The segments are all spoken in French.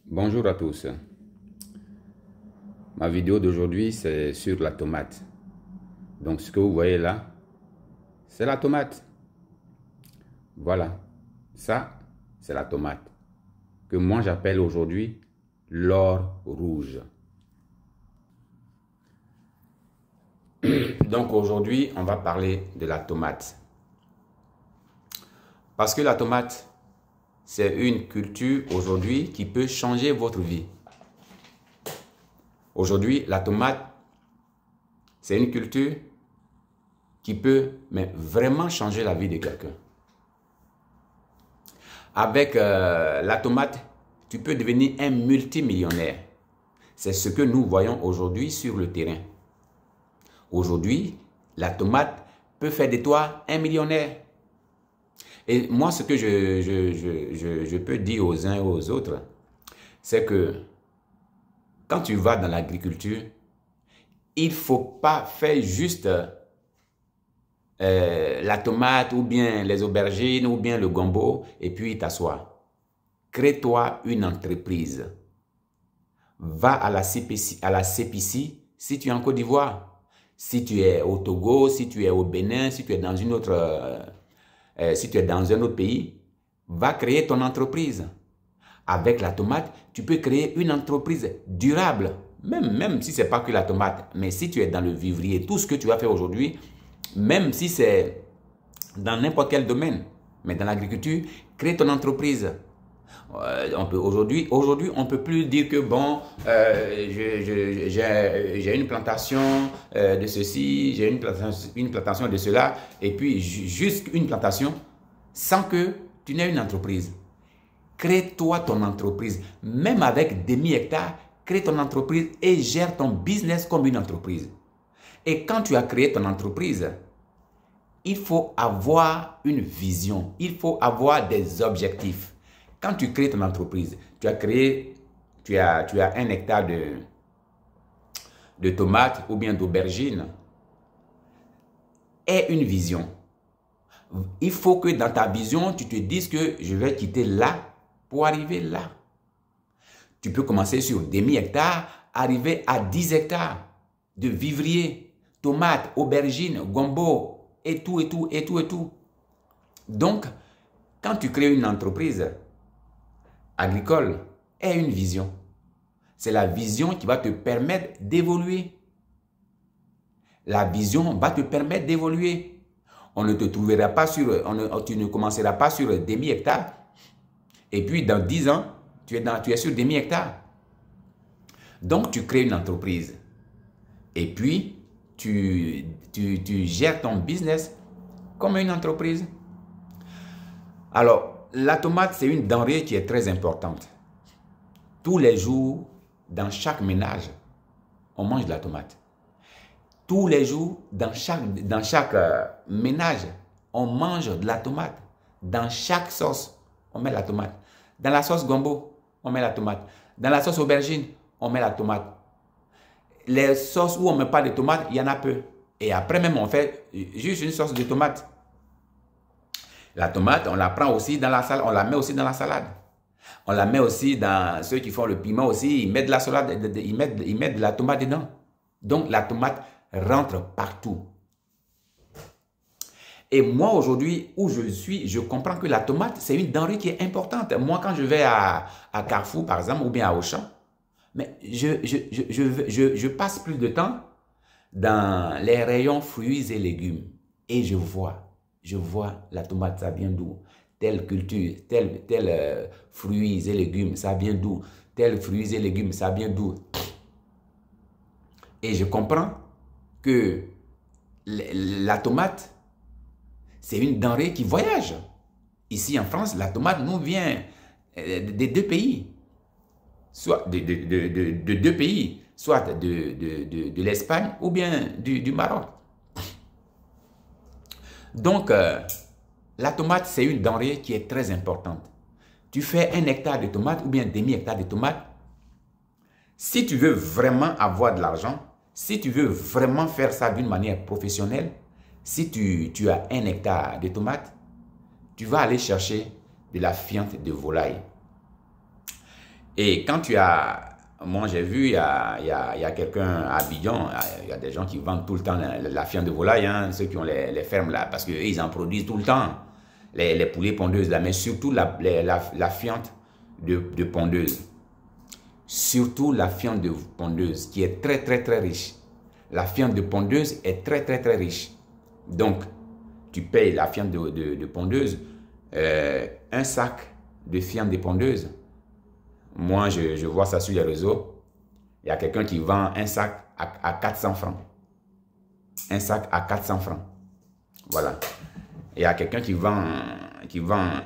Bonjour à tous. Ma vidéo d'aujourd'hui, c'est sur la tomate. Donc, ce que vous voyez là, c'est la tomate. Voilà. Ça, c'est la tomate. Que moi, j'appelle aujourd'hui l'or rouge. Donc, aujourd'hui, on va parler de la tomate. Parce que la tomate, c'est une culture aujourd'hui qui peut changer votre vie. Aujourd'hui, la tomate, c'est une culture qui peut vraiment changer la vie de quelqu'un. Avec la tomate, tu peux devenir un multimillionnaire. C'est ce que nous voyons aujourd'hui sur le terrain. Aujourd'hui, la tomate peut faire de toi un millionnaire. Et moi, ce que je peux dire aux uns et aux autres, c'est que quand tu vas dans l'agriculture, il ne faut pas faire juste la tomate ou bien les aubergines ou bien le gombo et puis t'asseoir. Crée-toi une entreprise. Va à la CPC si tu es en Côte d'Ivoire. Si tu es au Togo, si tu es au Bénin, si tu es dans une autre, si tu es dans un autre pays, va créer ton entreprise. Avec la tomate, tu peux créer une entreprise durable. Même si ce n'est pas que la tomate, mais si tu es dans le vivrier, tout ce que tu vas faire aujourd'hui, même si c'est dans n'importe quel domaine, mais dans l'agriculture, crée ton entreprise. Aujourd'hui, on ne peut plus dire que bon, j'ai une plantation de ceci, j'ai une plantation de cela, et puis juste une plantation sans que tu n'aies une entreprise. Crée-toi ton entreprise, même avec demi-hectares, crée ton entreprise et gère ton business comme une entreprise. Et quand tu as créé ton entreprise, il faut avoir une vision, il faut avoir des objectifs. Quand tu crées ton entreprise, tu as un hectare de tomates ou bien d'aubergines, aie une vision. Il faut que dans ta vision, tu te dises que je vais quitter là pour arriver là. Tu peux commencer sur demi-hectare, arriver à 10 hectares de vivrier, tomates, aubergines, gombo, et tout, et tout, et tout, et tout. Donc, quand tu crées une entreprise agricole, aie une vision. C'est la vision qui va te permettre d'évoluer. La vision va te permettre d'évoluer. On ne te trouvera pas sur, tu ne commenceras pas sur demi-hectare. Et puis, dans 10 ans, tu es sur demi-hectare. Donc, tu crées une entreprise. Et puis, tu gères ton business comme une entreprise. Alors, la tomate, c'est une denrée qui est très importante. Tous les jours, dans chaque ménage, on mange de la tomate. Tous les jours, dans chaque ménage, on mange de la tomate. Dans chaque sauce, on met la tomate. Dans la sauce gombo, on met la tomate. Dans la sauce aubergine, on met la tomate. Les sauces où on ne met pas de tomate, il y en a peu. Et après même, on fait juste une sauce de tomate. La tomate, on la prend aussi dans la salade, on la met aussi dans la salade. On la met aussi dans ceux qui font le piment aussi, ils mettent de la salade, ils mettent de la tomate dedans. Donc la tomate rentre partout. Et moi aujourd'hui, où je suis, je comprends que la tomate, c'est une denrée qui est importante. Moi, quand je vais à Carrefour, par exemple, ou bien à Auchan, mais je passe plus de temps dans les rayons fruits et légumes. Et je vois la tomate, ça vient d'où? Telle culture, tel fruits et légumes, ça vient d'où? Tel fruits et légumes, ça vient d'où? Et je comprends que la tomate, c'est une denrée qui voyage. Ici en France, la tomate nous vient des deux pays. Soit de deux pays, soit de l'Espagne ou bien du Maroc. Donc, la tomate, c'est une denrée qui est très importante. Tu fais un hectare de tomates ou bien demi-hectare de tomates. Si tu veux vraiment avoir de l'argent, si tu veux vraiment faire ça d'une manière professionnelle, si tu as un hectare de tomates, tu vas aller chercher de la fiente de volaille. Et quand tu as... Moi, j'ai vu, il y a quelqu'un à Abidjan, il y a des gens qui vendent tout le temps la fiente de volaille, hein, ceux qui ont les fermes là, parce qu'ils en produisent tout le temps, les poulets pondeuses là, mais surtout la fiente de pondeuse. Surtout la fiente de pondeuse qui est très très très riche. La fiente de pondeuse est très très très riche. Donc, tu payes la fiente de pondeuse, un sac de fiente de pondeuse. Moi, je vois ça sur les réseaux. Il y a quelqu'un qui vend un sac à 400 francs. Un sac à 400 francs. Voilà. Il y a quelqu'un qui vend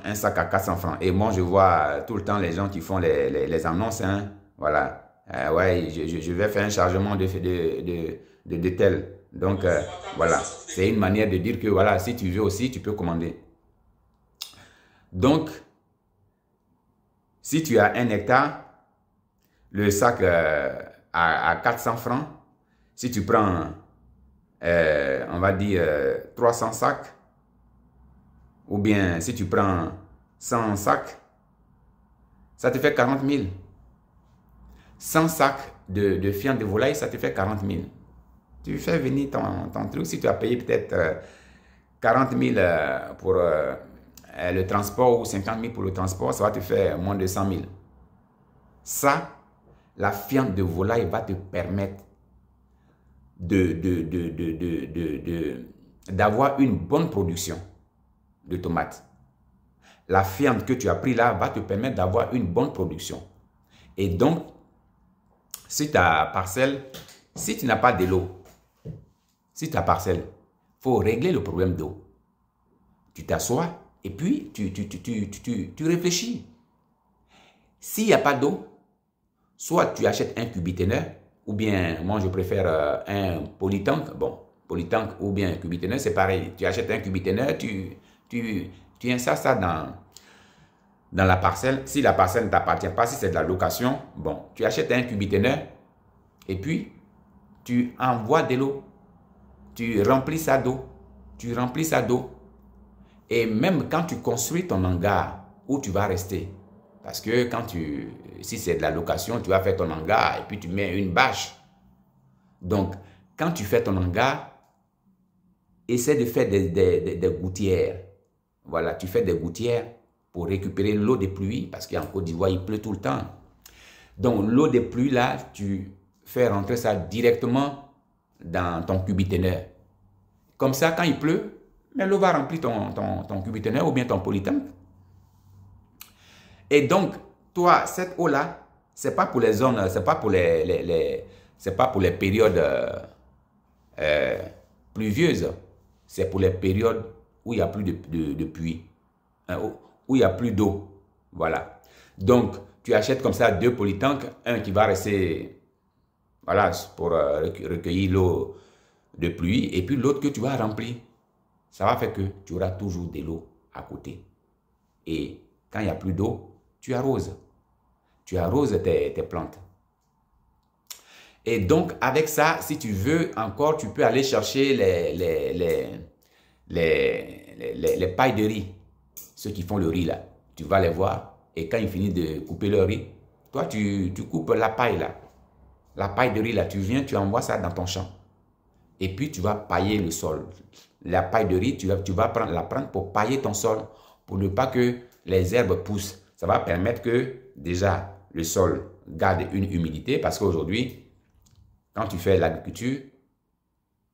un sac à 400 francs. Et moi, je vois tout le temps les gens qui font les annonces. Hein. Voilà. Ouais, je vais faire un chargement de tel. Donc, voilà. C'est une manière de dire que, voilà, si tu veux aussi, tu peux commander. Donc, si tu as 1 hectare, le sac à 400 francs, si tu prends, on va dire, 300 sacs, ou bien si tu prends 100 sacs, ça te fait 40 000. 100 sacs de fiente de volaille, ça te fait 40 000. Tu fais venir ton truc, si tu as payé peut-être 40 000 pour le transport ou 50 000 pour le transport, ça va te faire moins de 100 000. Ça, la fiente de volaille va te permettre d'avoir une bonne production de tomates. La fiente que tu as pris là va te permettre d'avoir une bonne production. Et donc, si ta parcelle, si tu n'as pas de l'eau, si ta parcelle, il faut régler le problème d'eau. Tu t'assois et puis tu réfléchis. S'il n'y a pas d'eau, soit tu achètes un cubiteneur, ou bien, moi je préfère un polytank. Bon, polytank ou bien un cubiteneur, c'est pareil. Tu achètes un cubiteneur, tu installes ça dans la parcelle. Si la parcelle ne t'appartient pas, si c'est de la location, bon, tu achètes un cubiteneur et puis tu envoies de l'eau. Tu remplis ça d'eau. Tu remplis ça d'eau. Et même quand tu construis ton hangar où tu vas rester, parce que si c'est de la location, tu vas faire ton hangar et puis tu mets une bâche. Donc, quand tu fais ton hangar, essaie de faire des gouttières. Voilà, tu fais des gouttières pour récupérer l'eau des pluies, parce qu'en Côte d'Ivoire, il pleut tout le temps. Donc, l'eau des pluies, là, tu fais rentrer ça directement dans ton cubiteneur. Comme ça, quand il pleut, mais l'eau va remplir ton cubiteneur ou bien ton polytank. Et donc, toi, cette eau-là, c'est pas pour les zones, c'est pas pour c'est pas pour les périodes pluvieuses. C'est pour les périodes où il n'y a plus de pluie, hein, où il n'y a plus d'eau. Voilà. Donc, tu achètes comme ça 2 polytanks, un qui va rester, voilà, pour recueillir l'eau de pluie, et puis l'autre que tu vas remplir. Ça va faire que tu auras toujours de l'eau à côté. Et quand il n'y a plus d'eau, tu arroses. Tu arroses tes plantes. Et donc, avec ça, si tu veux encore, tu peux aller chercher les pailles de riz. Ceux qui font le riz là. Tu vas les voir. Et quand ils finissent de couper le riz, toi, tu coupes la paille là. La paille de riz là, tu viens, tu envoies ça dans ton champ. Et puis, tu vas pailler le sol. La paille de riz, tu vas la prendre pour pailler ton sol, pour ne pas que les herbes poussent. Ça va permettre que, déjà, le sol garde une humidité, parce qu'aujourd'hui, quand tu fais l'agriculture,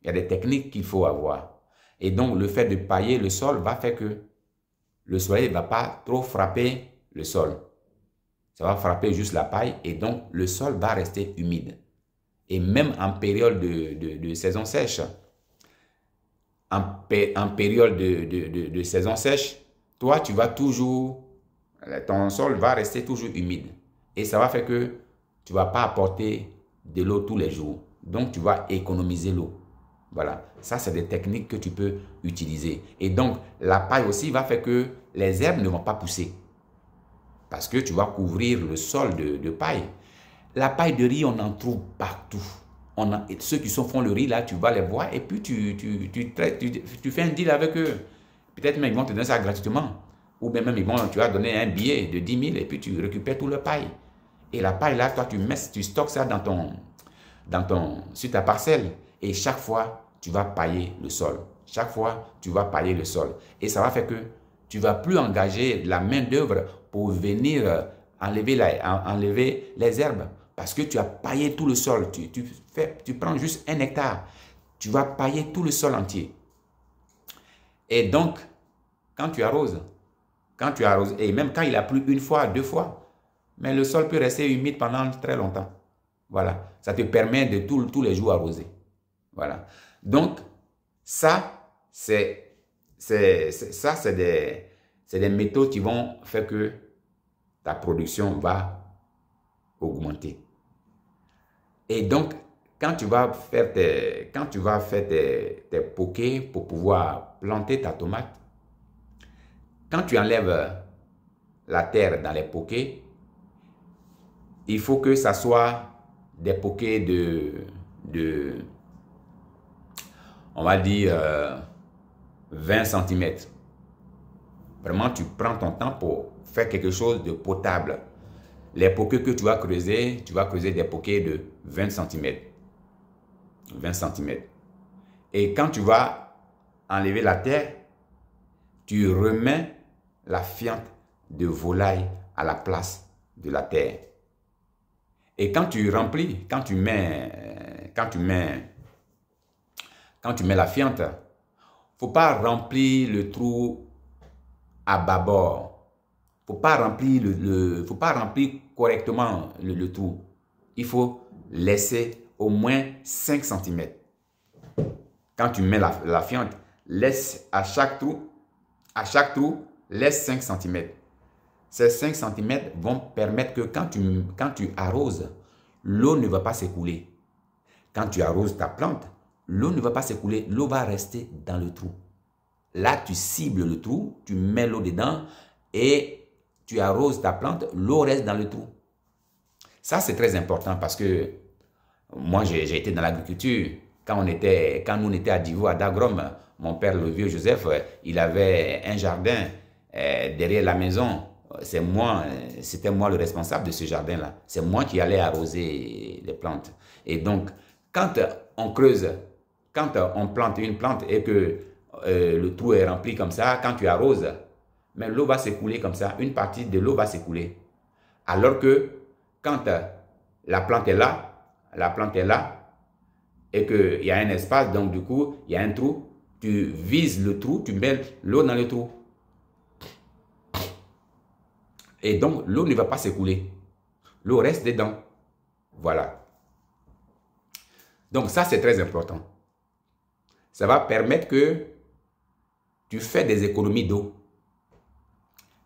il y a des techniques qu'il faut avoir. Et donc, le fait de pailler le sol va faire que le soleil ne va pas trop frapper le sol. Ça va frapper juste la paille et donc, le sol va rester humide. Et même en période de saison sèche, en période de saison sèche, toi, tu vas toujours, ton sol va rester toujours humide. Et ça va faire que tu ne vas pas apporter de l'eau tous les jours. Donc, tu vas économiser l'eau. Voilà. Ça, c'est des techniques que tu peux utiliser. Et donc, la paille aussi va faire que les herbes ne vont pas pousser. Parce que tu vas couvrir le sol de paille. La paille de riz, on en trouve partout. Ceux qui font le riz, là, tu vas les voir et puis tu fais un deal avec eux. Peut-être même ils vont te donner ça gratuitement. Ou bien même, tu vas donner un billet de 10 000 et puis tu récupères tout le paille. Et la paille là, toi, tu stockes ça sur ta parcelle. Et chaque fois, tu vas pailler le sol. Chaque fois, tu vas pailler le sol. Et ça va faire que tu ne vas plus engager la main-d'œuvre pour venir enlever les herbes. Parce que tu as paillé tout le sol. Tu prends juste 1 hectare. Tu vas pailler tout le sol entier. Et donc, quand tu arroses, et même quand il a plu 1 fois, 2 fois, mais le sol peut rester humide pendant très longtemps. Voilà. Ça te permet de tous les jours arroser. Voilà. Donc, ça, c'est des méthodes qui vont faire que ta production va augmenter. Et donc, quand tu vas faire tes pokés pour pouvoir planter ta tomate, quand tu enlèves la terre dans les pokés, il faut que ça soit des pokés on va dire, 20 cm. Vraiment, tu prends ton temps pour faire quelque chose de potable. Les pokés que tu vas creuser des pokés de 20 cm. 20 cm. Et quand tu vas enlever la terre, tu remets la fiente de volaille à la place de la terre. Et quand tu remplis, quand tu mets la fiente, faut pas remplir le trou à bâbord. Faut pas remplir correctement le trou. Il faut laisser au moins 5 cm. Quand tu mets la fiente, laisse à chaque trou, laisse 5 cm. Ces 5 cm vont permettre que quand tu arroses, l'eau ne va pas s'écouler. Quand tu arroses ta plante, l'eau ne va pas s'écouler, l'eau va rester dans le trou. Là, tu cibles le trou, tu mets l'eau dedans et tu arroses ta plante, l'eau reste dans le trou. Ça, c'est très important parce que moi, j'ai été dans l'agriculture. Quand nous, on était à Divo, à Dagrom, mon père, le vieux Joseph, il avait un jardin derrière la maison. C'était moi le responsable de ce jardin-là. C'est moi qui allais arroser les plantes. Et donc, quand on creuse, quand on plante une plante et que le trou est rempli comme ça, quand tu arroses, mais l'eau va s'écouler comme ça, une partie de l'eau va s'écouler. Alors que quand la plante est là, et qu'il y a un espace, donc du coup, il y a un trou, tu vises le trou, tu mets l'eau dans le trou. Et donc, l'eau ne va pas s'écouler. L'eau reste dedans. Voilà. Donc, ça, c'est très important. Ça va permettre que tu fais des économies d'eau.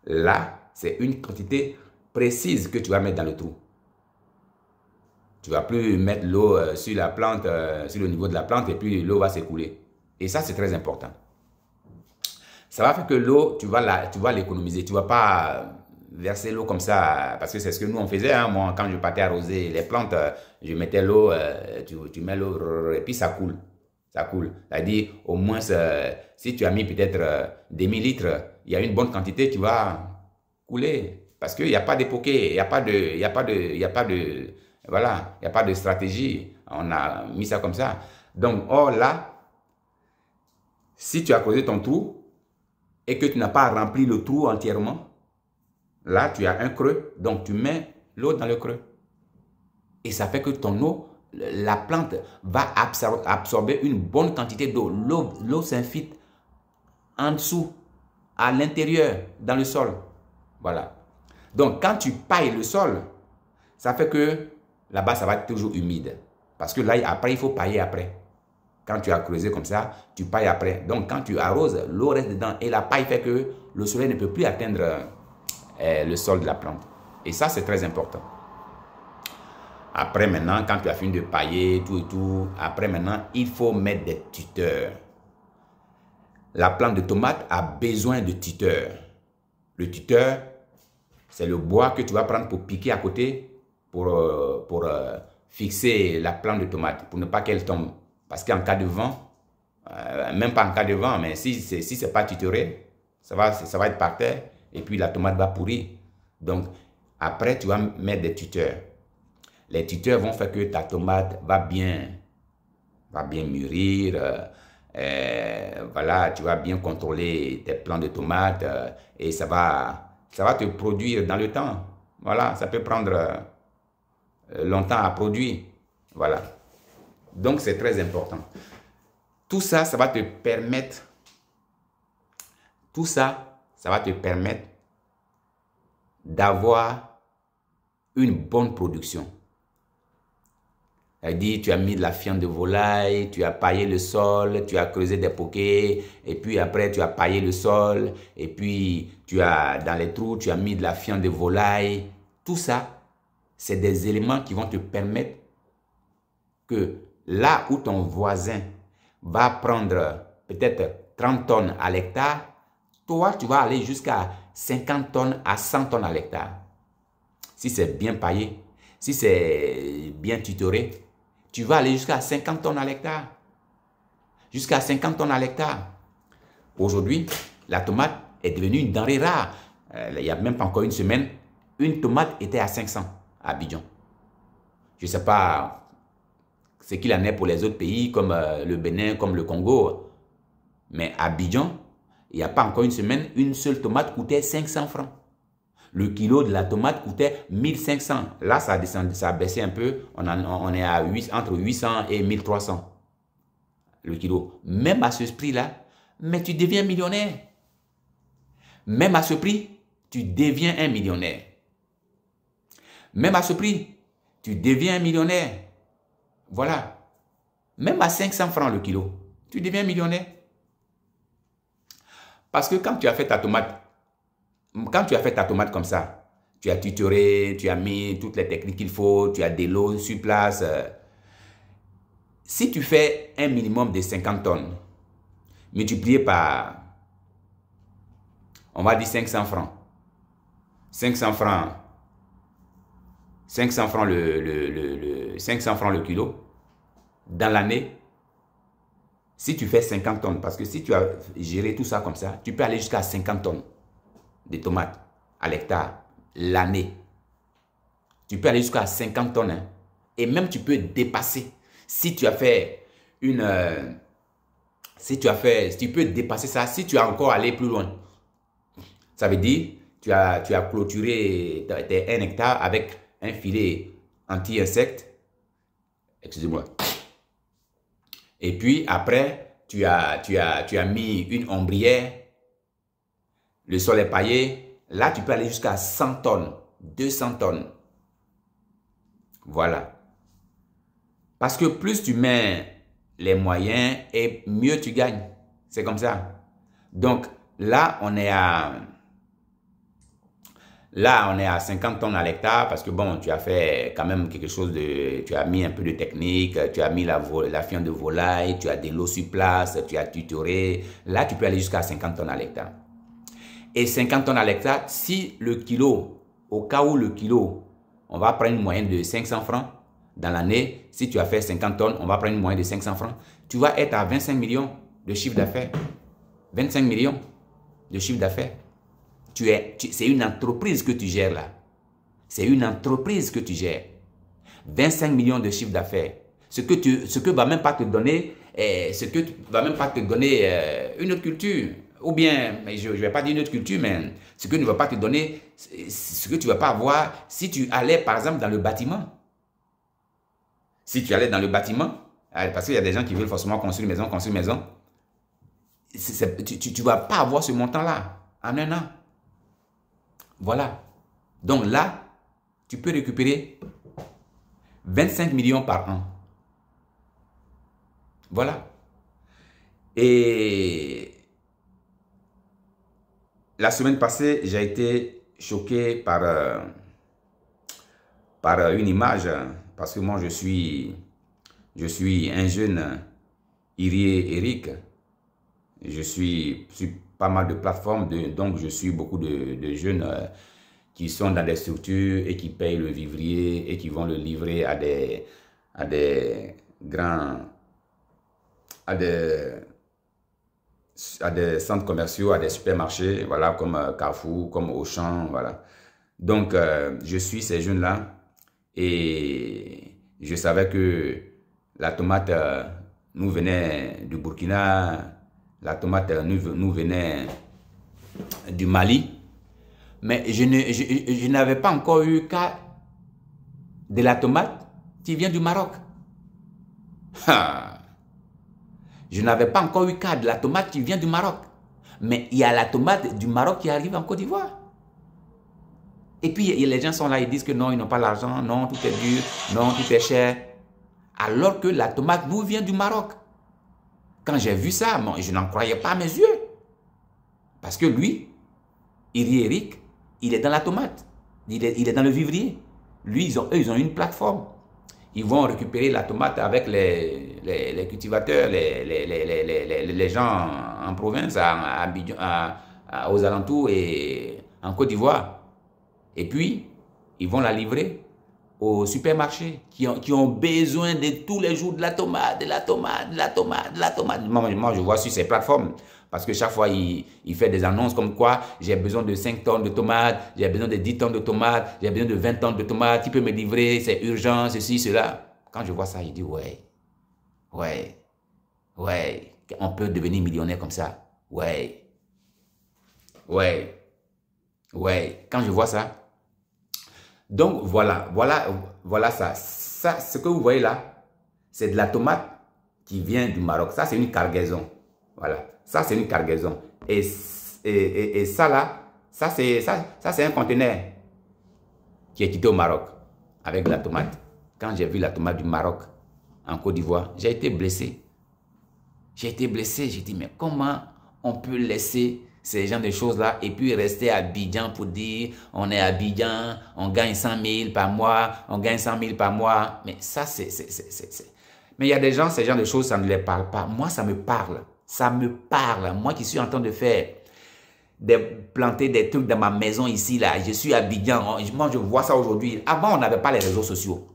Là, c'est une quantité précise que tu vas mettre dans le trou. Tu ne vas plus mettre l'eau sur la plante, sur le niveau de la plante, et puis l'eau va s'écouler. Et ça, c'est très important. Ça va faire que l'eau, tu vas l'économiser. Tu ne vas pas verser l'eau comme ça, parce que c'est ce que nous on faisait. Hein. Moi, quand je partais arroser les plantes, je mettais l'eau, tu mets l'eau, et puis ça coule. Ça coule. C'est-à-dire, au moins, si tu as mis peut-être des millilitres, il y a une bonne quantité, tu vas couler. Parce qu'il n'y a pas de poké, il n'y a pas de stratégie. On a mis ça comme ça. Donc, or là, si tu as creusé ton trou et que tu n'as pas rempli le trou entièrement, là, tu as un creux, donc tu mets l'eau dans le creux. Et ça fait que ton eau, la plante va absorber une bonne quantité d'eau. L'eau s'infiltre en dessous, à l'intérieur, dans le sol. Voilà. Donc, quand tu pailles le sol, ça fait que là-bas, ça va être toujours humide. Parce que là, après, il faut pailler après. Quand tu as creusé comme ça, tu pailles après. Donc, quand tu arroses, l'eau reste dedans. Et la paille fait que le soleil ne peut plus atteindre le sol de la plante. Et ça, c'est très important. Après, maintenant, quand tu as fini de pailler, tout, après, maintenant, il faut mettre des tuteurs. La plante de tomate a besoin de tuteurs. Le tuteur, c'est le bois que tu vas prendre pour piquer à côté, pour fixer la plante de tomate, pour ne pas qu'elle tombe. Parce qu'en cas de vent, même pas en cas de vent, mais si ce n'est pas tutoré, ça va être par terre et puis la tomate va pourrir. Donc, après, tu vas mettre des tuteurs. Les tuteurs vont faire que ta tomate va bien mûrir. Voilà, tu vas bien contrôler tes plants de tomates et ça va te produire dans le temps. Voilà, ça peut prendre longtemps à produire. Voilà. Donc, c'est très important. Tout ça, ça va te permettre d'avoir une bonne production. C'est-à-dire, tu as mis de la fiente de volaille, tu as paillé le sol, tu as creusé des poquets, et puis après, tu as paillé le sol, et puis dans les trous, tu as mis de la fiente de volaille. Tout ça, c'est des éléments qui vont te permettre que là où ton voisin va prendre peut-être 30 tonnes à l'hectare, toi, tu vas aller jusqu'à 50 tonnes à 100 tonnes à l'hectare. Si c'est bien paillé, si c'est bien tutoré, tu vas aller jusqu'à 50 tonnes à l'hectare. Jusqu'à 50 tonnes à l'hectare. Aujourd'hui, la tomate est devenue une denrée rare. Il n'y a même pas encore une semaine, une tomate était à 500 à Abidjan. Je ne sais pas ce qu'il en est pour les autres pays comme le Bénin, comme le Congo. Mais à Abidjan, il n'y a pas encore une semaine, une seule tomate coûtait 500 francs. Le kilo de la tomate coûtait 1500. Là, ça a baissé un peu. On est à entre 800 et 1300 le kilo. Même à ce prix-là, mais tu deviens millionnaire. Même à ce prix, tu deviens un millionnaire. Même à ce prix, tu deviens un millionnaire. Voilà. Même à 500 francs le kilo, tu deviens millionnaire. Parce que quand tu as fait ta tomate, comme ça, tu as tutoré, tu as mis toutes les techniques qu'il faut, tu as de l'eau sur place. Si tu fais un minimum de 50 tonnes, multiplié par, on va dire 500 francs. 500 francs le kilo. Dans l'année, si tu fais 50 tonnes, parce que si tu as géré tout ça comme ça, tu peux aller jusqu'à 50 tonnes de tomates à l'hectare l'année. Tu peux aller jusqu'à 50 tonnes. Hein. Et même tu peux dépasser. Si tu as fait tu peux dépasser ça si tu as encore allé plus loin. Ça veut dire tu as clôturé tes 1 hectare avec un filet anti-insectes. Excusez-moi. Et puis après, tu as mis une ombrière. Le sol est paillé. Là, tu peux aller jusqu'à 100 tonnes, 200 tonnes. Voilà. Parce que plus tu mets les moyens et mieux tu gagnes. C'est comme ça. Donc, là, on est à 50 tonnes à l'hectare parce que bon, tu as fait quand même quelque chose tu as mis un peu de technique, tu as mis la fiente de volaille, tu as de l'eau sur place, tu as tutoré. Là, tu peux aller jusqu'à 50 tonnes à l'hectare. Et 50 tonnes à l'hectare, si le kilo, au cas où le kilo, on va prendre une moyenne de 500 francs dans l'année, si tu as fait 50 tonnes, on va prendre une moyenne de 500 francs, tu vas être à 25 millions de chiffre d'affaires. 25 millions de chiffre d'affaires. C'est une entreprise que tu gères là. C'est une entreprise que tu gères. 25 millions de chiffre d'affaires. Ce que va même pas te donner, une autre culture. Ou bien, je ne vais pas dire une autre culture, mais ce que ne va pas te donner, ce que tu ne vas pas avoir si tu allais par exemple dans le bâtiment. Si tu allais dans le bâtiment, parce qu'il y a des gens qui veulent forcément construire une maison, tu ne vas pas avoir ce montant-là en un an. Voilà. Donc là, tu peux récupérer 25 millions par an. Voilà. Et la semaine passée, j'ai été choqué par une image. Parce que moi, je suis un jeune Irié Eric. Je suis sur pas mal de plateformes, donc je suis beaucoup de jeunes qui sont dans des structures et qui payent le vivrier et qui vont le livrer à des à des centres commerciaux, à des supermarchés, voilà, comme Carrefour, comme Auchan, voilà. Donc, je suis ces jeunes-là et je savais que la tomate nous venait du Burkina, la tomate nous venait du Mali, mais je n'avais pas encore eu cas de la tomate qui vient du Maroc. Je n'avais pas encore eu cas de la tomate qui vient du Maroc. Mais il y a la tomate du Maroc qui arrive en Côte d'Ivoire. Et puis les gens sont là, ils disent que non, ils n'ont pas l'argent, non, tout est dur, non, tout est cher. Alors que la tomate nous vient du Maroc. Quand j'ai vu ça, je n'en croyais pas à mes yeux. Parce que lui, Eric, il est dans la tomate. Il est dans le vivrier. Lui, eux, ils ont une plateforme. Ils vont récupérer la tomate avec les cultivateurs, les gens en province, aux alentours et en Côte d'Ivoire. Et puis, ils vont la livrer aux supermarchés qui ont besoin de tous les jours de la tomate, de la tomate, de la tomate, de la tomate. Moi, je vois sur ces plateformes. Parce que chaque fois, il fait des annonces comme quoi j'ai besoin de 5 tonnes de tomates, j'ai besoin de 10 tonnes de tomates, j'ai besoin de 20 tonnes de tomates, qui peut me livrer, c'est urgent, ceci, cela. Quand je vois ça, je dis ouais, on peut devenir millionnaire comme ça. Ouais. Quand je vois ça. Donc voilà ça. Ça, ce que vous voyez là, c'est de la tomate qui vient du Maroc. Ça, c'est une cargaison. Voilà. Ça, c'est une cargaison. Et ça là, ça c'est un conteneur qui est quitté au Maroc avec de la tomate. Quand j'ai vu la tomate du Maroc en Côte d'Ivoire, j'ai été blessé. J'ai dit, mais comment on peut laisser ces genres de choses-là et puis rester à Abidjan pour dire, on est à Abidjan, on gagne 100 000 par mois, on gagne 100 000 par mois. Mais ça, Mais il y a des gens, ces genres de choses, ça ne les parle pas. Moi, ça me parle. Ça me parle. Moi qui suis en train de planter des trucs dans ma maison ici, là. Je suis à Abidjan. Moi, je vois ça aujourd'hui. Avant, on n'avait pas les réseaux sociaux.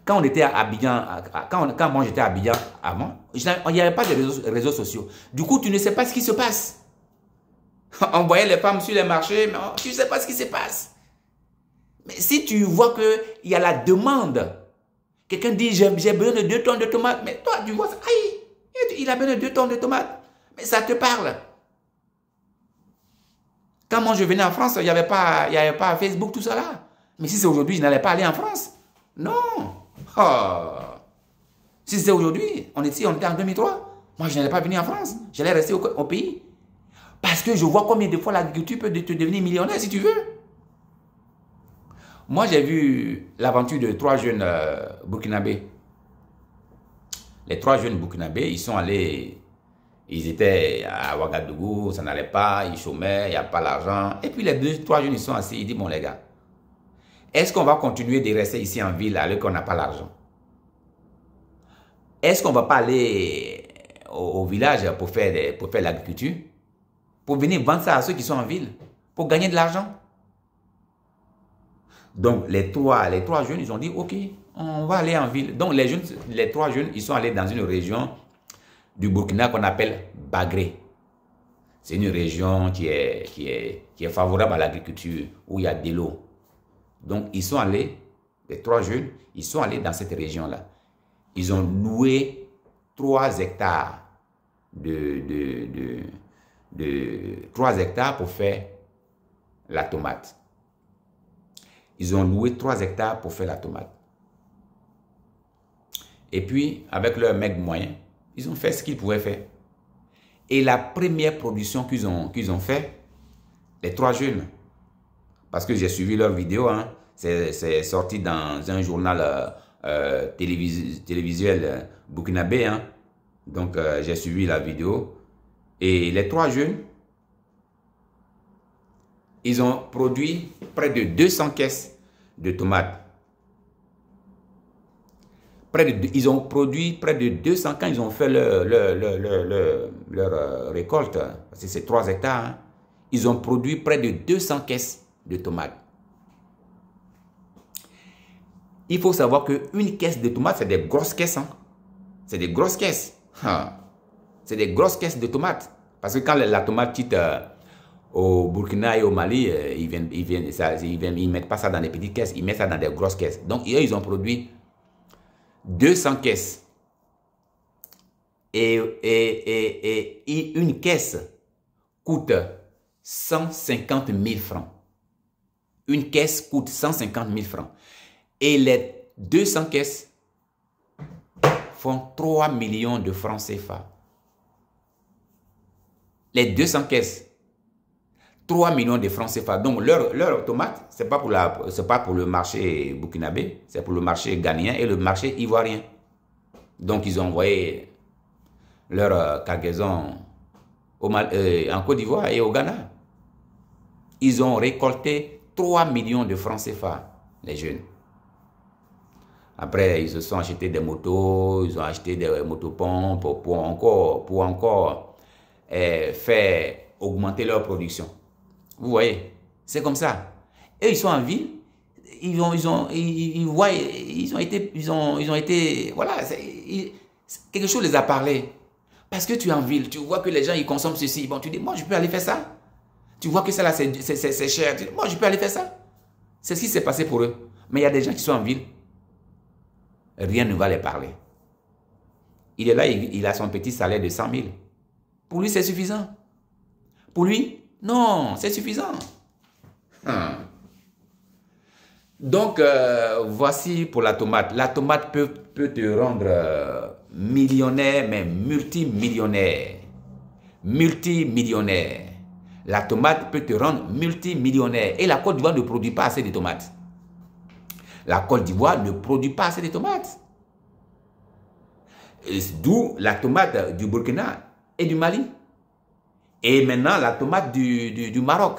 Quand on était à Abidjan, quand moi j'étais à Abidjan avant, il n'y avait pas de réseaux sociaux. Du coup, tu ne sais pas ce qui se passe. On voyait les femmes sur les marchés, mais tu ne sais pas ce qui se passe. Mais si tu vois qu'il y a la demande, quelqu'un dit j'ai besoin de 2 tonnes de tomates, mais toi tu vois ça, aïe, il a besoin de 2 tonnes de tomates, mais ça te parle. Quand moi je venais en France, il n'y avait pas Facebook, tout ça là. Mais si c'est aujourd'hui, je n'allais pas aller en France. Non. Oh. Si c'était aujourd'hui, on était en 2003, moi je n'allais pas venir en France, j'allais rester au pays. Parce que je vois combien de fois l'agriculture peut te devenir millionnaire si tu veux. Moi, j'ai vu l'aventure de 3 jeunes burkinabés. Les 3 jeunes burkinabés, ils sont allés, ils étaient à Ouagadougou, ça n'allait pas, ils chômaient, il n'y a pas l'argent. Et puis les 3 jeunes, ils sont assis, ils disent, bon les gars, est-ce qu'on va continuer de rester ici en ville alors qu'on n'a pas l'argent? Est-ce qu'on ne va pas aller au village pour faire l'agriculture? Pour venir vendre ça à ceux qui sont en ville, pour gagner de l'argent. Donc, les trois jeunes, ils ont dit, ok, on va aller en ville. Donc, les 3 jeunes, ils sont allés dans une région du Burkina qu'on appelle Bagré. C'est une région qui est favorable à l'agriculture, où il y a de l'eau. Donc, ils sont allés, les 3 jeunes, ils sont allés dans cette région-là. Ils ont loué 3 hectares 3 hectares pour faire la tomate. Ils ont loué 3 hectares pour faire la tomate. Et puis, avec leurs mecs moyens, ils ont fait ce qu'ils pouvaient faire. Et la première production qu'ils ont fait, les 3 jeunes, parce que j'ai suivi leurs vidéos, hein, c'est sorti dans un journal télévisuel burkinabé, hein. Donc, j'ai suivi la vidéo. Et les 3 jeunes, ils ont produit près de 200 caisses de tomates. Ils ont produit près de 200 quand ils ont fait leur récolte. Parce que c'est 3 hectares. Hein, ils ont produit près de 200 caisses de tomates. Il faut savoir qu'une caisse de tomates, c'est des grosses caisses. Hein. C'est des grosses caisses. C'est des grosses caisses de tomates. Parce que quand la tomate quitte au Burkina et au Mali, ils mettent pas ça dans des petites caisses, ils mettent ça dans des grosses caisses. Donc, eux, ils ont produit 200 caisses. Et une caisse coûte 150 000 francs. Une caisse coûte 150 000 francs. Et les 200 caisses font 3 millions de francs CFA. Les 200 caisses, 3 millions de francs CFA. Donc, leur tomate, ce n'est pas pour le marché burkinabé, c'est pour le marché ghanéen et le marché ivoirien. Donc, ils ont envoyé leur cargaison en Côte d'Ivoire et au Ghana. Ils ont récolté 3 millions de francs CFA, les jeunes. Après, ils se sont achetés des motos, ils ont acheté des motopompes pour encore faire augmenter leur production. Vous voyez, c'est comme ça. Et ils sont en ville, voilà, quelque chose les a parlé. Parce que tu es en ville, tu vois que les gens ils consomment ceci. Bon, tu dis, moi je peux aller faire ça. Tu vois que ça là c'est cher. Tu dis, moi je peux aller faire ça. C'est ce qui s'est passé pour eux. Mais il y a des gens qui sont en ville. Rien ne va les parler. Il est là, il a son petit salaire de 100 000. Pour lui, c'est suffisant. Pour lui, non, c'est suffisant. Donc, voici pour la tomate. La tomate peut te rendre millionnaire, mais multimillionnaire. Multimillionnaire. La tomate peut te rendre multimillionnaire. Et la Côte d'Ivoire ne produit pas assez de tomates. La Côte d'Ivoire ne produit pas assez de tomates. D'où la tomate du Burkina et du Mali. Et maintenant, la tomate du Maroc.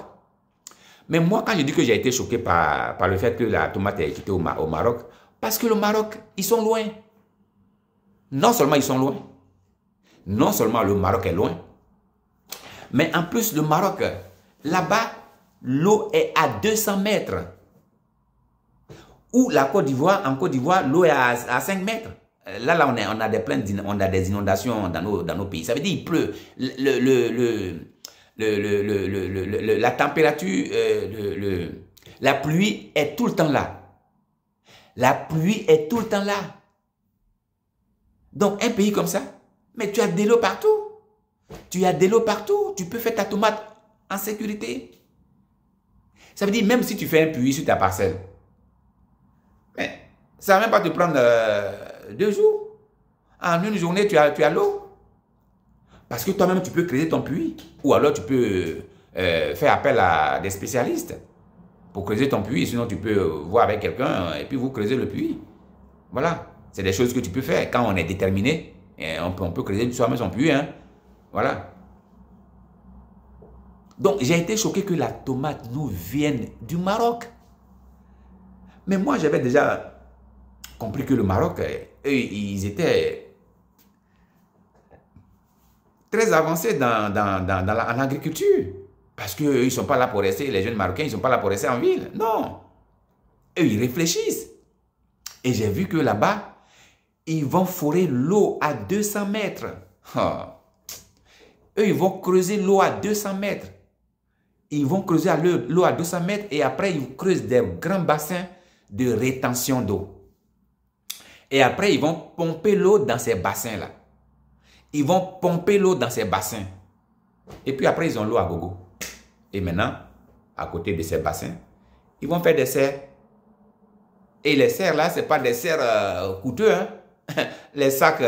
Mais moi, quand je dis que j'ai été choqué par le fait que la tomate est quittée au Maroc, parce que le Maroc, ils sont loin. Non seulement ils sont loin, non seulement le Maroc est loin, mais en plus le Maroc, là-bas, l'eau est à 200 mètres. Ou la Côte d'Ivoire, en Côte d'Ivoire, l'eau est à 5 mètres. Là, on a des inondations dans nos pays. Ça veut dire qu'il pleut. La température, la pluie est tout le temps là. La pluie est tout le temps là. Donc, un pays comme ça, mais tu as de l'eau partout. Tu as de l'eau partout. Tu peux faire ta tomate en sécurité. Ça veut dire, même si tu fais un puits sur ta parcelle, mais ça ne va même pas te prendre 2 jours. En une journée, tu as l'eau. Parce que toi-même, tu peux creuser ton puits. Ou alors, tu peux faire appel à des spécialistes pour creuser ton puits. Sinon, tu peux voir avec quelqu'un et puis vous creusez le puits. Voilà. C'est des choses que tu peux faire. Quand on est déterminé, on peut creuser soi-même son puits. Hein. Voilà. Donc, j'ai été choqué que la tomate nous vienne du Maroc. Mais moi, j'avais déjà compris que le Maroc, eux, ils étaient très avancés en agriculture. Parce qu'eux, ils ne sont pas là pour rester, les jeunes Marocains, ils ne sont pas là pour rester en ville. Non. Eux, ils réfléchissent. Et j'ai vu que là-bas, ils vont forer l'eau à 200 mètres. Eux, ils vont creuser l'eau à 200 mètres. Ils vont creuser l'eau à 200 mètres et après, ils creusent des grands bassins de rétention d'eau. Et après, ils vont pomper l'eau dans ces bassins-là. Ils vont pomper l'eau dans ces bassins. Et puis après, ils ont l'eau à gogo. Et maintenant, à côté de ces bassins, ils vont faire des serres. Et les serres là, ce n'est pas des serres coûteux. Hein? Les sacs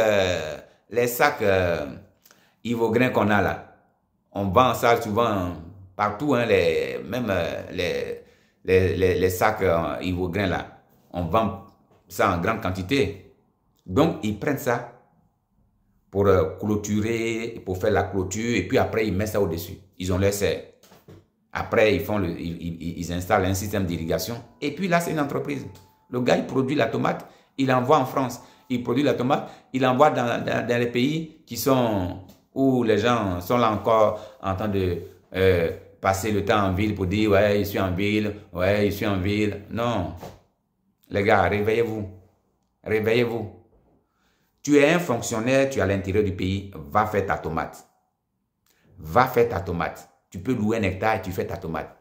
Ivogrin qu'on a là. On vend ça souvent partout, hein, même les sacs Ivogrin là. On vend ça en grande quantité. Donc, ils prennent ça pour clôturer, pour faire la clôture, et puis après, ils mettent ça au-dessus. Ils ont leur serre. Après, ils installent un système d'irrigation. Et puis là, c'est une entreprise. Le gars, il produit la tomate, il envoie en France. Il produit la tomate, il envoie dans les pays où les gens sont là encore en train de passer le temps en ville pour dire « ouais, je suis en ville, ouais, je suis en ville ». Non. Les gars, réveillez-vous. Réveillez-vous. Tu es un fonctionnaire, tu es à l'intérieur du pays, va faire ta tomate. va faire ta tomate. Tu peux louer un hectare et tu fais ta tomate.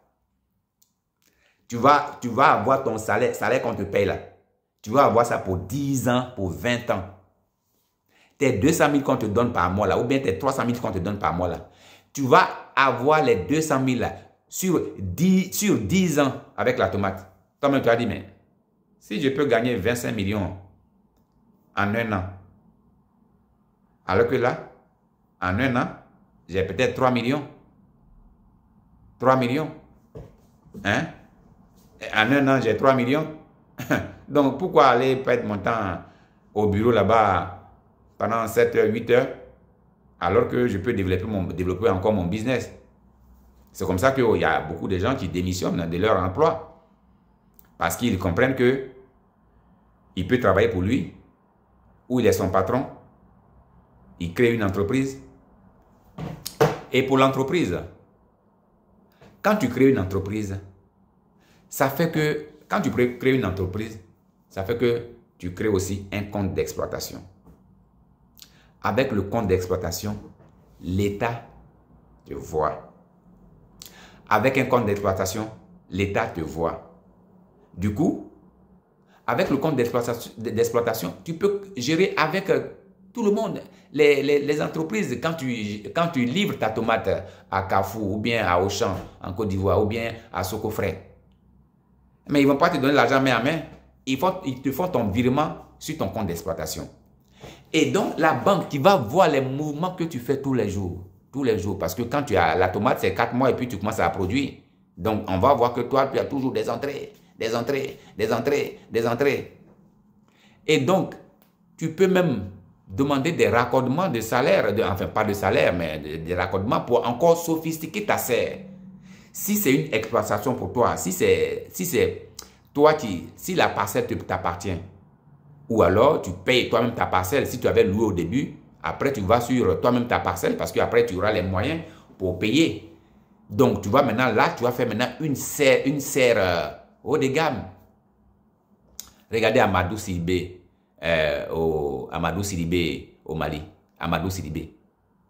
Tu vas avoir ton salaire qu'on te paye là. Tu vas avoir ça pour 10 ans, pour 20 ans. Tes 200 000 qu'on te donne par mois là, ou bien tes 300 000 qu'on te donne par mois là. Tu vas avoir les 200 000 là sur 10 ans avec la tomate. Toi-même, tu as dit, mais si je peux gagner 25 millions en un an, alors que là, en un an, j'ai peut-être 3 millions. 3 millions. Hein? En un an, j'ai 3 millions. Donc, pourquoi aller perdre mon temps au bureau là-bas pendant 7 heures, 8 heures, alors que je peux développer encore mon business? C'est comme ça qu'il y a beaucoup de gens qui démissionnent de leur emploi. Parce qu'ils comprennent que il peut travailler pour lui, ou il est son patron, il crée une entreprise. Et pour l'entreprise, quand tu crées une entreprise, ça fait que, quand tu crées une entreprise, ça fait que tu crées aussi un compte d'exploitation. Avec le compte d'exploitation, l'État te voit. Avec un compte d'exploitation, l'État te voit. Du coup, avec le compte d'exploitation, tu peux gérer avec tout le monde. Les entreprises, quand tu livres ta tomate à Carrefour, ou bien à Auchan, en Côte d'Ivoire, ou bien à Socofrais, mais ils ne vont pas te donner l'argent main à main. Ils te font ton virement sur ton compte d'exploitation. Et donc, la banque qui va voir les mouvements que tu fais tous les jours. Parce que quand tu as la tomate, c'est 4 mois et puis tu commences à produire. Donc, on va voir que toi, tu as toujours des entrées. Et donc, tu peux même demander des raccordements de salaire, enfin pas de salaire, mais des raccordements pour encore sophistiquer ta serre. Si c'est une exploitation pour toi, si la parcelle t'appartient, ou alors tu payes toi-même ta parcelle, si tu avais loué au début, après tu vas sur toi-même ta parcelle parce qu'après tu auras les moyens pour payer. Donc tu vas maintenant là, tu vas faire maintenant une serre haut de gamme. Regardez Amadou Sidibé au Mali. Amadou Sidibé.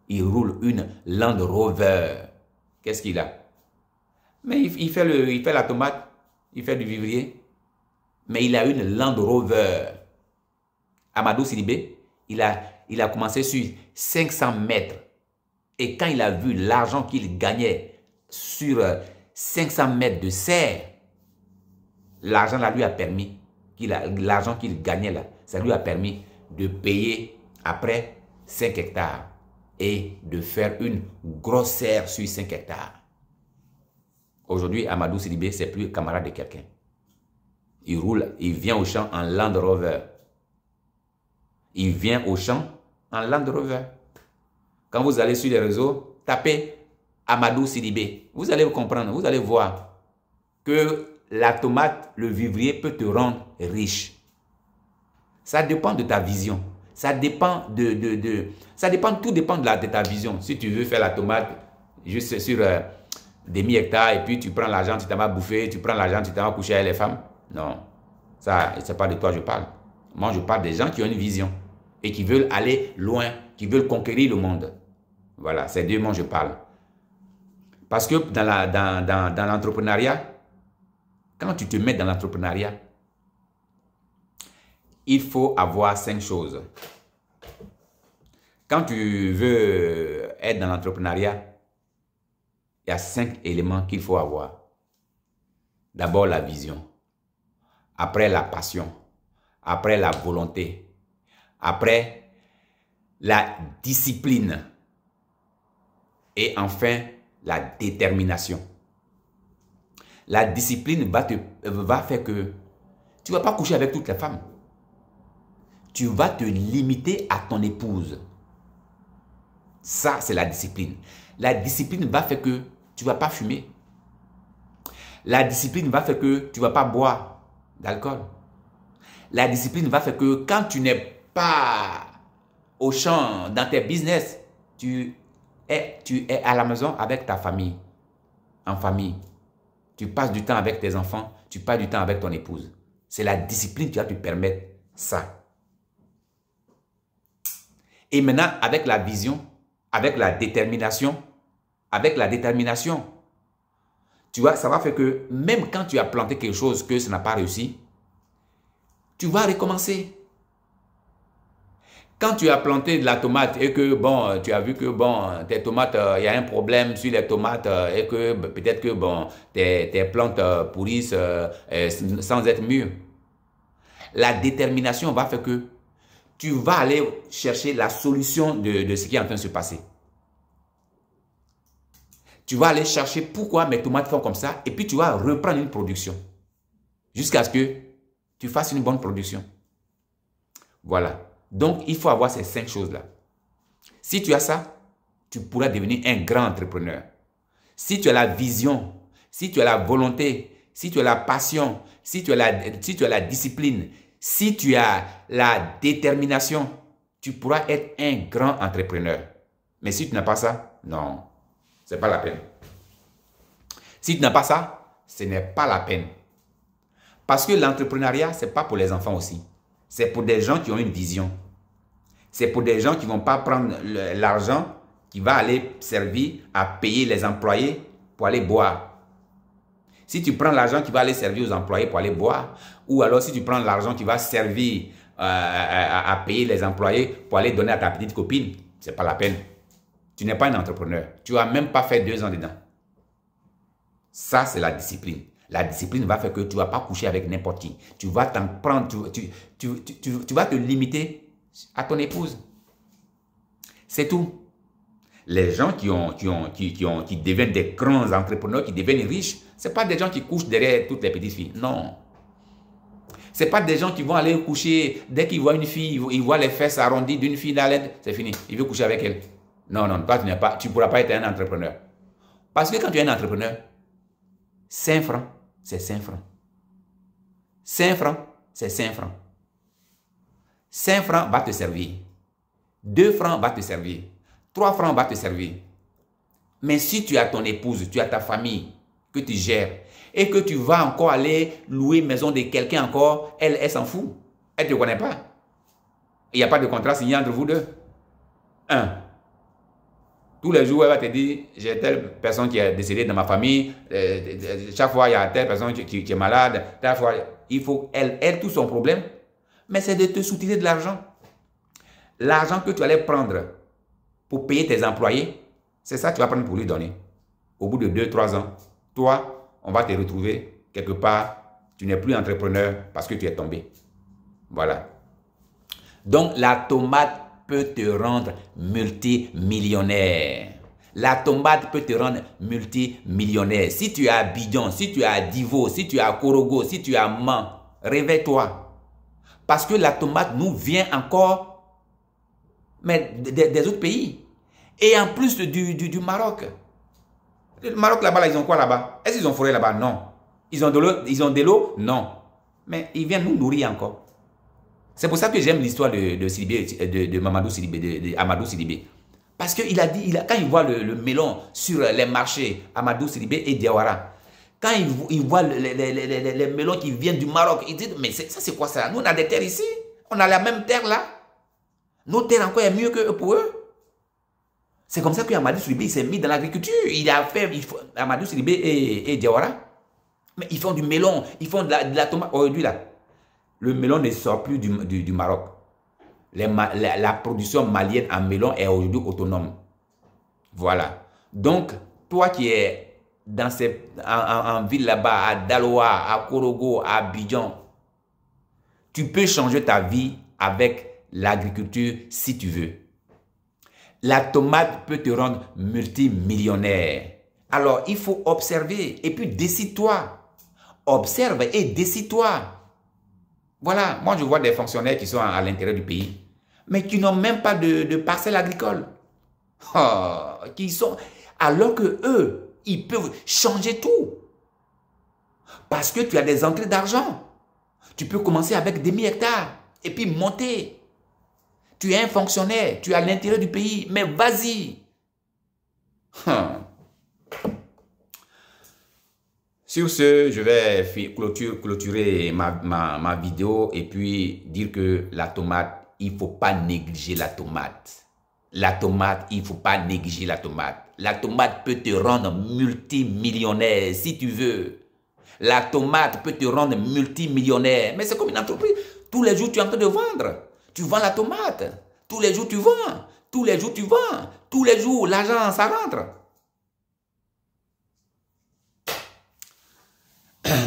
Il roule une Land Rover. Qu'est-ce qu'il a? Mais il fait la tomate, il fait du vivrier. Mais il a une Land Rover. Amadou Sidibé, il a commencé sur 500 mètres. Et quand il a vu l'argent qu'il gagnait sur 500 mètres de serre, l'argent là lui a permis, l'argent qu'il gagnait là, ça lui a permis de payer après 5 hectares et de faire une grosse serre sur 5 hectares. Aujourd'hui, Amadou Sidibé, c'est plus camarade de quelqu'un. Il roule, il vient au champ en Land Rover. Il vient au champ en Land Rover. Quand vous allez sur les réseaux, tapez Amadou Sidibé. Vous allez comprendre, vous allez voir que la tomate, le vivrier peut te rendre riche. Ça dépend de ta vision. Ça dépend tout dépend de ta vision. Si tu veux faire la tomate juste sur des mi-hectares et puis tu prends l'argent, tu t'en vas bouffer, tu prends l'argent, tu t'en vas coucher avec les femmes. Non, ça, c'est pas de toi que je parle. Moi, je parle des gens qui ont une vision et qui veulent aller loin, qui veulent conquérir le monde. Voilà, c'est de moi je parle. Parce que dans l'entrepreneuriat, quand tu te mets dans l'entrepreneuriat, il faut avoir 5 choses. Quand tu veux être dans l'entrepreneuriat, il y a 5 éléments qu'il faut avoir. D'abord la vision, après la passion, après la volonté, après la discipline et enfin la détermination. La discipline va faire que tu ne vas pas coucher avec toutes les femmes. Tu vas te limiter à ton épouse. Ça, c'est la discipline. La discipline va faire que tu ne vas pas fumer. La discipline va faire que tu ne vas pas boire d'alcool. La discipline va faire que quand tu n'es pas au champ, dans tes business, tu es à la maison avec ta famille, en famille. Tu passes du temps avec tes enfants, tu passes du temps avec ton épouse. C'est la discipline qui va te permettre ça. Et maintenant, avec la vision, avec la détermination, avec la détermination. Tu vois, ça va faire que même quand tu as planté quelque chose que ça n'a pas réussi, tu vas recommencer. Quand tu as planté de la tomate et que, bon, tu as vu que, bon, tes tomates, il y a un problème sur les tomates et que peut-être que, bon, tes plantes pourrissent sans être mûres. La détermination va faire que tu vas aller chercher la solution de ce qui est en train de se passer. Tu vas aller chercher pourquoi mes tomates font comme ça et puis tu vas reprendre une production jusqu'à ce que tu fasses une bonne production. Voilà. Donc, il faut avoir ces 5 choses-là. Si tu as ça, tu pourras devenir un grand entrepreneur. Si tu as la vision, si tu as la volonté, si tu as la passion, si tu as la discipline, si tu as la détermination, tu pourras être un grand entrepreneur. Mais si tu n'as pas ça, non, ce n'est pas la peine. Si tu n'as pas ça, ce n'est pas la peine. Parce que l'entrepreneuriat, ce n'est pas pour les enfants aussi. C'est pour des gens qui ont une vision. C'est pour des gens qui ne vont pas prendre l'argent qui va aller servir à payer les employés pour aller boire. Si tu prends l'argent qui va aller servir aux employés pour aller boire, ou alors si tu prends l'argent qui va servir à payer les employés pour aller donner à ta petite copine, ce n'est pas la peine. Tu n'es pas un entrepreneur. Tu n'as même pas fait 2 ans dedans. Ça, c'est la discipline. La discipline va faire que tu ne vas pas coucher avec n'importe qui. Tu vas t'en prendre, tu vas te limiter à ton épouse. C'est tout. Les gens qui deviennent des grands entrepreneurs, qui deviennent riches, ce n'est pas des gens qui couchent derrière toutes les petites filles. Non. Ce n'est pas des gens qui vont aller coucher, dès qu'ils voient une fille, ils voient les fesses arrondies d'une fille dans l'aide, c'est fini. Il veut coucher avec elle. Non, non, toi, tu ne pourras pas être un entrepreneur. Parce que quand tu es un entrepreneur, 5 francs, c'est 5 francs. 5 francs, c'est 5 francs. 5 francs va te servir. 2 francs va te servir. 3 francs va te servir. Mais si tu as ton épouse, tu as ta famille que tu gères et que tu vas encore aller louer maison de quelqu'un encore, elle s'en fout. Elle ne te connaît pas. Il n'y a pas de contrat signé entre vous deux. Tous les jours, elle va te dire, j'ai telle personne qui est décédée dans ma famille, chaque fois, il y a telle personne qui est malade, telle fois, il faut, elle, tout son problème, mais c'est de te soutirer de l'argent. L'argent que tu allais prendre pour payer tes employés, c'est ça que tu vas prendre pour lui donner. Au bout de 2-3 ans, toi, on va te retrouver quelque part, tu n'es plus entrepreneur parce que tu es tombé. Voilà. Donc, la tomate peut te rendre multimillionnaire. La tomate peut te rendre multimillionnaire. Si tu es à Abidjan, si tu es à Divo, si tu es à Korogo, si tu es à Man, réveille-toi. Parce que la tomate nous vient encore mais des autres pays. Et en plus du Maroc. Le Maroc là-bas, ils ont quoi là-bas? Est-ce qu'ils ont forêt là-bas? Non. Ils ont de l'eau? Non. Mais ils viennent nous nourrir encore. C'est pour ça que j'aime l'histoire de Mamadou Sidibé, de Amadou Sidibé. Parce qu'il a dit, quand il voit le melon sur les marchés, Amadou Sidibé et Diawara, quand il voit les melons qui viennent du Maroc, il dit, mais ça c'est quoi ça? Nous on a des terres ici, on a la même terre là. Nos terres encore est mieux que pour eux. C'est comme ça que Amadou Sidibé s'est mis dans l'agriculture. Il a fait, Amadou Sidibé et Diawara, mais ils font du melon, ils font de la tomate. Aujourd'hui là, le melon ne sort plus du Maroc. La production malienne en melon est aujourd'hui autonome. Voilà. Donc, toi qui es en ville là-bas, à Daloa, à Korogo, à Abidjan, tu peux changer ta vie avec l'agriculture si tu veux. La tomate peut te rendre multimillionnaire. Alors, il faut observer et puis décide-toi. Observe et décide-toi. Voilà, moi je vois des fonctionnaires qui sont à l'intérieur du pays, mais qui n'ont même pas de parcelle agricole. Alors que eux, ils peuvent changer tout. Parce que tu as des entrées d'argent. Tu peux commencer avec 1000 hectares et puis monter. Tu es un fonctionnaire, tu es à l'intérieur du pays, mais vas-y. Sur ce, je vais clôturer ma vidéo et puis dire que la tomate, il ne faut pas négliger la tomate. La tomate, il ne faut pas négliger la tomate. La tomate peut te rendre multimillionnaire si tu veux. La tomate peut te rendre multimillionnaire. Mais c'est comme une entreprise. Tous les jours, tu es en train de vendre. Tu vends la tomate. Tous les jours, tu vends. Tous les jours, tu vends. Tous les jours, l'argent, ça rentre.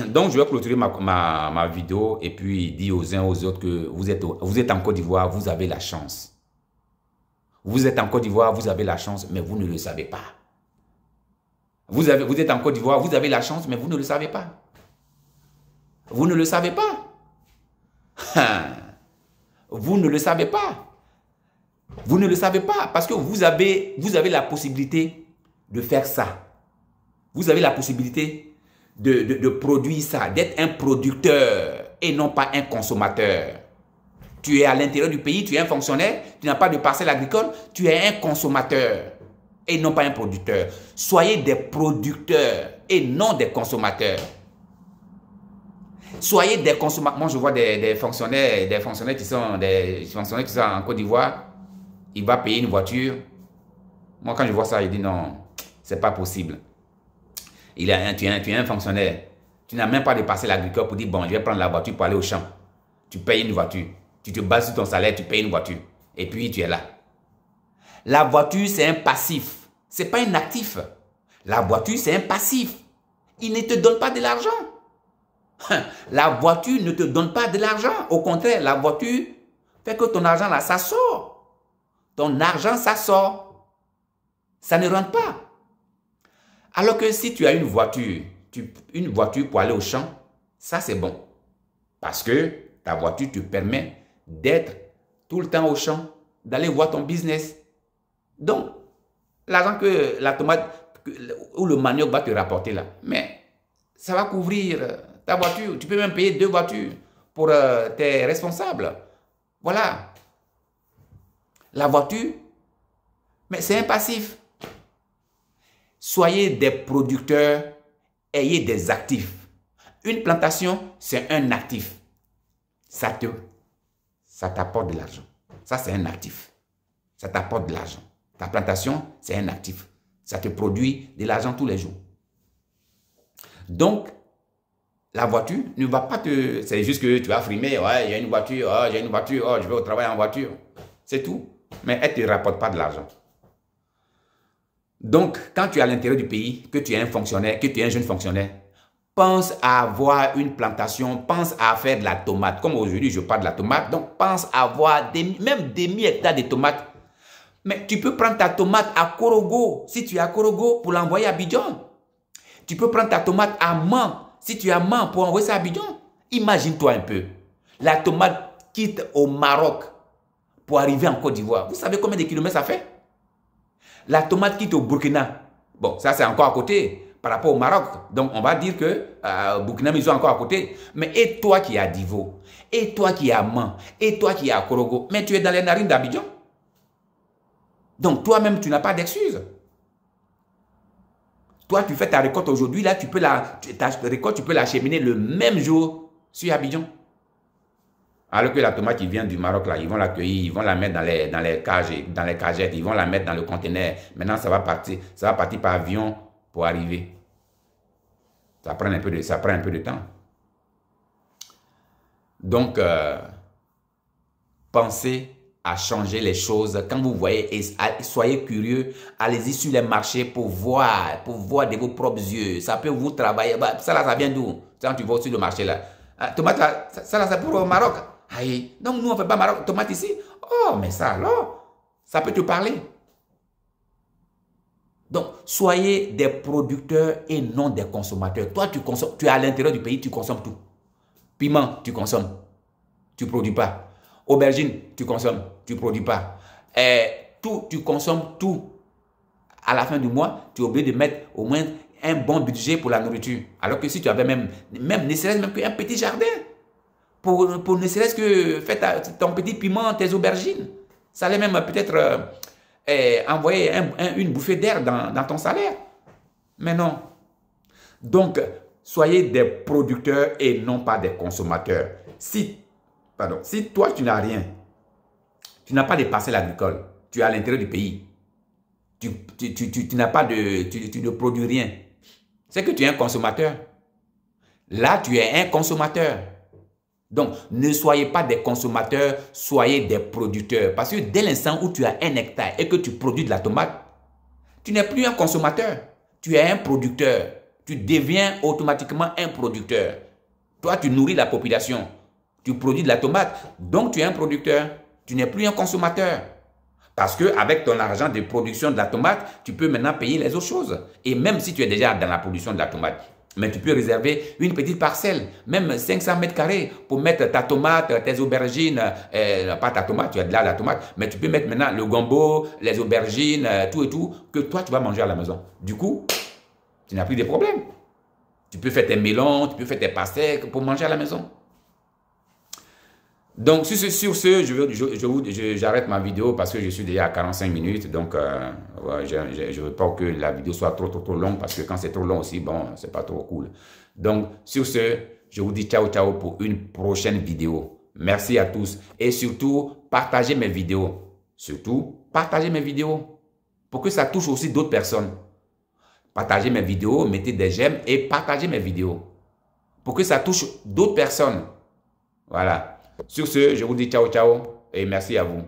Donc, je vais clôturer ma vidéo et puis dire aux uns aux autres que vous êtes en Côte d'Ivoire, vous avez la chance. Vous êtes en Côte d'Ivoire, vous avez la chance, mais vous ne le savez pas. Vous êtes en Côte d'Ivoire, vous avez la chance, mais vous ne le savez pas. Vous ne le savez pas. Vous ne le savez pas. Vous ne le savez pas parce que vous avez la possibilité de faire ça. Vous avez la possibilité de produire ça, d'être un producteur et non pas un consommateur. Tu es à l'intérieur du pays, tu es un fonctionnaire, tu n'as pas de parcelle agricole, tu es un consommateur et non pas un producteur. Soyez des producteurs et non des consommateurs. Soyez des consommateurs. Moi, je vois des fonctionnaires qui sont en Côte d'Ivoire. Il va payer une voiture. Moi, quand je vois ça, je dis non, c'est pas possible. Tu es un fonctionnaire. Tu n'as même pas de parcelle agricole pour dire bon, je vais prendre la voiture pour aller au champ. Tu payes une voiture. Tu te bases sur ton salaire, tu payes une voiture. Et puis, tu es là. La voiture, c'est un passif. Ce n'est pas un actif. La voiture, c'est un passif. Il ne te donne pas de l'argent. La voiture ne te donne pas de l'argent. Au contraire, la voiture fait que ton argent, là, ça sort. Ton argent, ça sort. Ça ne rentre pas. Alors que si tu as une voiture pour aller au champ, ça, c'est bon. Parce que ta voiture te permet d'être tout le temps au champ, d'aller voir ton business. Donc, l'argent que la tomate ou le manioc va te rapporter là, mais ça va couvrir ta voiture. Tu peux même payer 2 voitures pour tes responsables. Voilà. La voiture, mais c'est un passif. Soyez des producteurs, ayez des actifs. Une plantation, c'est un actif. Ça t'apporte de l'argent. Ça, c'est un actif. Ça t'apporte de l'argent. Ta plantation, c'est un actif. Ça te produit de l'argent tous les jours. Donc, la voiture ne va pas te... C'est juste que tu vas frimer. Ouais, j'ai une voiture. Oh, j'ai une voiture. Oh, je vais au travail en voiture. C'est tout. Mais elle ne te rapporte pas de l'argent. Donc, quand tu es à l'intérieur du pays, que tu es un fonctionnaire, que tu es un jeune fonctionnaire, pense à avoir une plantation, pense à faire de la tomate. Comme aujourd'hui, je parle de la tomate, donc pense à avoir même des 1000 hectares de tomates. Mais tu peux prendre ta tomate à Korogo, si tu es à Korogo, pour l'envoyer à Abidjan. Tu peux prendre ta tomate à Man, si tu es à Man, pour envoyer ça à Abidjan. Imagine-toi un peu. La tomate quitte au Maroc pour arriver en Côte d'Ivoire. Vous savez combien de kilomètres ça fait? La tomate quitte au Burkina. Bon, ça c'est encore à côté par rapport au Maroc. Donc, on va dire que Burkina, ils sont encore à côté. Mais et toi qui es à Divo, et toi qui es à Man, et toi qui es à Korogo, mais tu es dans les narines d'Abidjan. Donc, toi-même, tu n'as pas d'excuse. Toi, tu fais ta récolte aujourd'hui, là, ta récolte, tu peux l'acheminer le même jour sur Abidjan. Alors que la tomate qui vient du Maroc, là, ils vont l'accueillir, ils vont la mettre dans les cagettes, ils vont la mettre dans le conteneur. Maintenant, ça va partir par avion pour arriver. Ça prend un peu de temps. Donc, pensez à changer les choses. Quand vous voyez, soyez curieux, allez-y sur les marchés pour voir de vos propres yeux. Ça peut vous travailler. Ça là, ça vient d'où? Quand tu vas sur le marché là. Tomate là, ça là, c'est pour le Maroc. Aïe. Donc nous, on ne fait pas Maroc, tomate ici. Oh, mais ça alors, ça peut te parler. Donc, soyez des producteurs et non des consommateurs. Toi, tu consommes, tu es à l'intérieur du pays, tu consommes tout. Piment, tu consommes. Tu ne produis pas. Aubergine, tu consommes. Tu ne produis pas. Tout, tu consommes tout. À la fin du mois, tu es obligé de mettre au moins un bon budget pour la nourriture. Alors que si tu avais même ne serait-ce même qu'un petit jardin, pour ne serait-ce que faire ton petit piment, tes aubergines, ça allait même peut-être envoyer une bouffée d'air dans ton salaire. Mais non. Donc, soyez des producteurs et non pas des consommateurs. Si toi, tu n'as rien, tu n'as pas de parcelle agricole, tu es à l'intérieur du pays, tu n'as pas de, tu ne produis rien. C'est que tu es un consommateur. Là, tu es un consommateur. Donc, ne soyez pas des consommateurs, soyez des producteurs. Parce que dès l'instant où tu as un hectare et que tu produis de la tomate, tu n'es plus un consommateur, tu es un producteur. Tu deviens automatiquement un producteur. Toi, tu nourris la population. Tu produis de la tomate, donc tu es un producteur. Tu n'es plus un consommateur. Parce qu'avec ton argent de production de la tomate, tu peux maintenant payer les autres choses. Et même si tu es déjà dans la production de la tomate, mais tu peux réserver une petite parcelle, même 500 mètres carrés, pour mettre ta tomate, tes aubergines, pas ta tomate, tu as de là la tomate, mais tu peux mettre maintenant le gombo, les aubergines, tout et tout, que toi tu vas manger à la maison. Du coup, tu n'as plus de problème. Tu peux faire tes melons, tu peux faire tes pastèques pour manger à la maison. Donc, sur ce, j'arrête ma vidéo parce que je suis déjà à 45 minutes. Donc, je ne veux pas que la vidéo soit trop longue parce que quand c'est trop long aussi, bon, c'est pas trop cool. Donc, sur ce, je vous dis ciao, ciao pour une prochaine vidéo. Merci à tous. Et surtout, partagez mes vidéos. Surtout, partagez mes vidéos pour que ça touche aussi d'autres personnes. Partagez mes vidéos, mettez des j'aime et partagez mes vidéos pour que ça touche d'autres personnes. Voilà. Sur ce, je vous dis ciao, ciao et merci à vous.